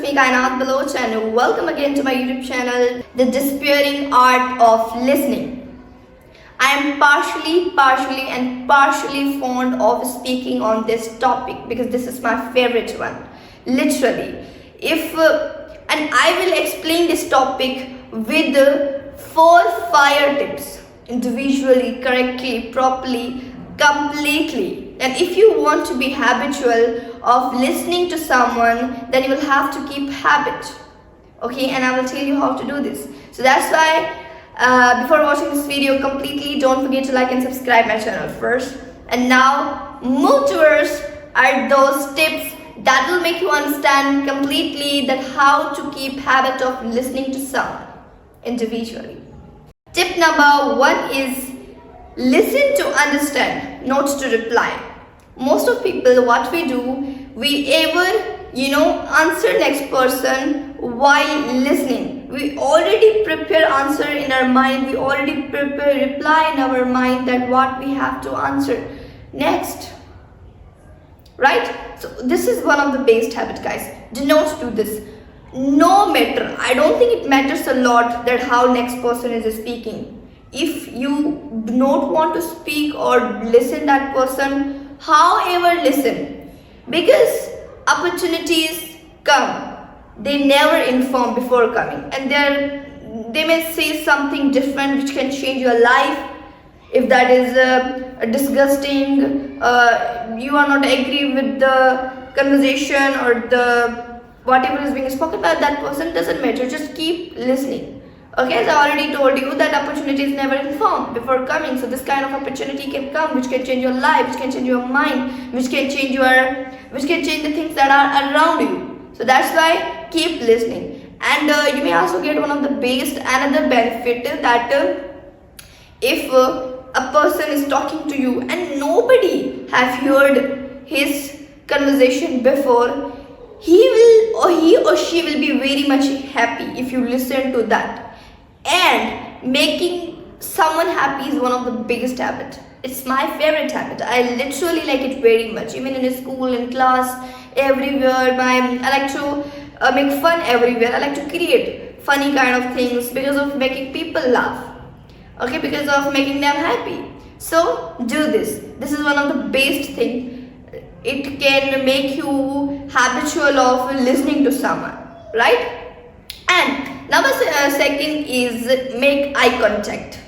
me Kainat Baloch and welcome again to my YouTube channel, The Disappearing Art of Listening. I am partially fond of speaking on this topic because this is my favorite one. Literally. And I will explain this topic with 4 fire tips individually, correctly, properly, completely. And if you want to be habitual of listening to someone, then you will have to keep habit. Okay, and I will tell you how to do this. So that's why before watching this video completely, don't forget to like and subscribe my channel first. And now move towards are those tips that will make you understand completely that how to keep habit of listening to someone individually. Tip number 1 is listen to understand, not to reply. Most of people, what we do, we ever answer next person while listening. We already prepare answer in our mind. We already prepare reply in our mind that what we have to answer next. Right? So this is one of the best habit, guys. Do not do this. No matter. I don't think it matters a lot that how next person is speaking. If you do not want to speak or listen that person, however listen, because opportunities come, they never inform before coming, and they may say something different which can change your life. If that is disgusting, you are not agree with the conversation or the whatever is being spoken by that person, doesn't matter, just keep listening. Okay, as I already told you that opportunity is never informed before coming. So this kind of opportunity can come which can change your life, which can change your mind, which can change the things that are around you. So that's why keep listening. And you may also get one of the biggest another benefit that if a person is talking to you and nobody have heard his conversation before, he or she will be very much happy if you listen to that. And making someone happy is one of the biggest habits. It's my favorite habit. I literally like it very much. Even in school, in class, everywhere. I like to make fun everywhere. I like to create funny kind of things because of making people laugh. Okay, because of making them happy. So do this. This is one of the best thing. It can make you habitual of listening to someone, right? And number 2 is make eye contact.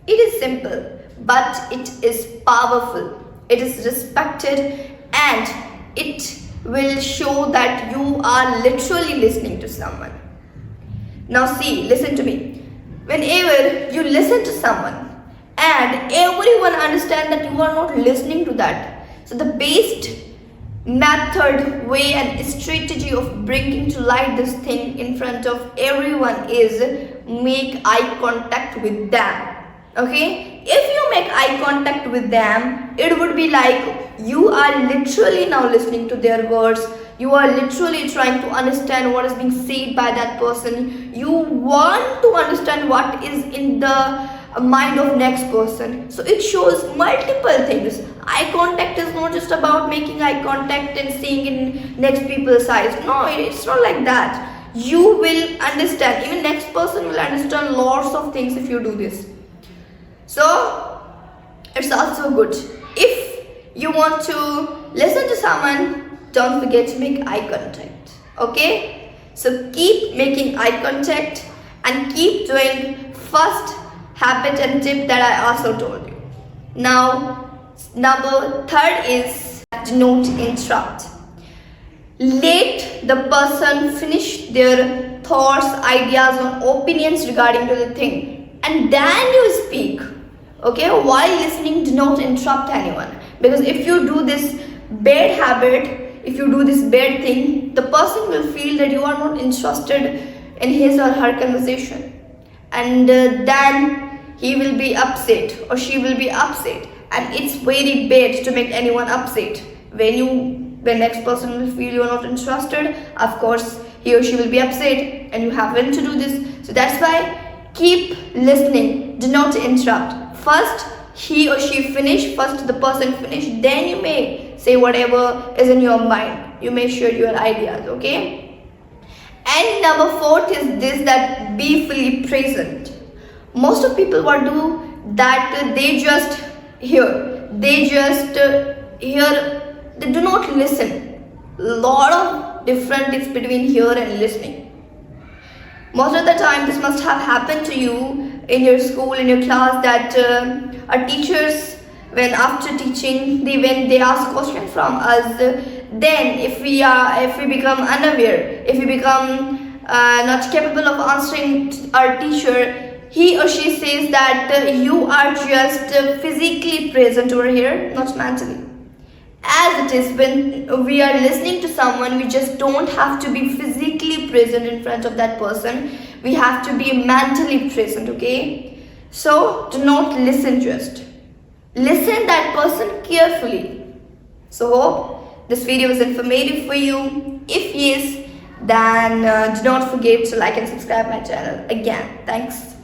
It is simple, but it is powerful. It is respected, and it will show that you are literally listening to someone. Now see, listen to me. Whenever you listen to someone and everyone understand that you are not listening to that, so the best method, way and strategy of bringing to light this thing in front of everyone is make eye contact with them. Okay, if you make eye contact with them, it would be like you are literally now listening to their words. You are literally trying to understand what is being said by that person. You want to understand what is in the mind of next person. So it shows multiple things. Eye contact is not just about making eye contact and seeing in next people's eyes. No, it's not like that. You will understand. Even next person will understand lots of things if you do this. So it's also good. If you want to listen to someone, don't forget to make eye contact. Okay? So keep making eye contact and keep doing first habit and tip that I also told you. Now, number 3 is do not interrupt. Let the person finish their thoughts, ideas, or opinions regarding to the thing, and then you speak. Okay, while listening, do not interrupt anyone, because if you do this bad habit, if you do this bad thing, the person will feel that you are not interested in his or her conversation, and then he will be upset or she will be upset, and it's very bad to make anyone upset. When next person will feel you are not interested, of course he or she will be upset, and you happen to do this. So that's why keep listening, do not interrupt. First he or she finish, first the person finish, then you may say whatever is in your mind. You may share your ideas, okay? And number fourth is this, that be fully present. Most of people what do that they just hear, they do not listen. Lot of difference between hear and listening. Most of the time this must have happened to you in your school, in your class, that our teachers, when after teaching, when they ask question from us, then if we become unaware, if we become not capable of answering our teacher, he or she says that you are just physically present over here, not mentally. As it is, when we are listening to someone, we just don't have to be physically present in front of that person. We have to be mentally present, okay? So do not listen, just listen that person carefully. So hope this video was informative for you. If yes, then do not forget to like and subscribe my channel. Again, thanks.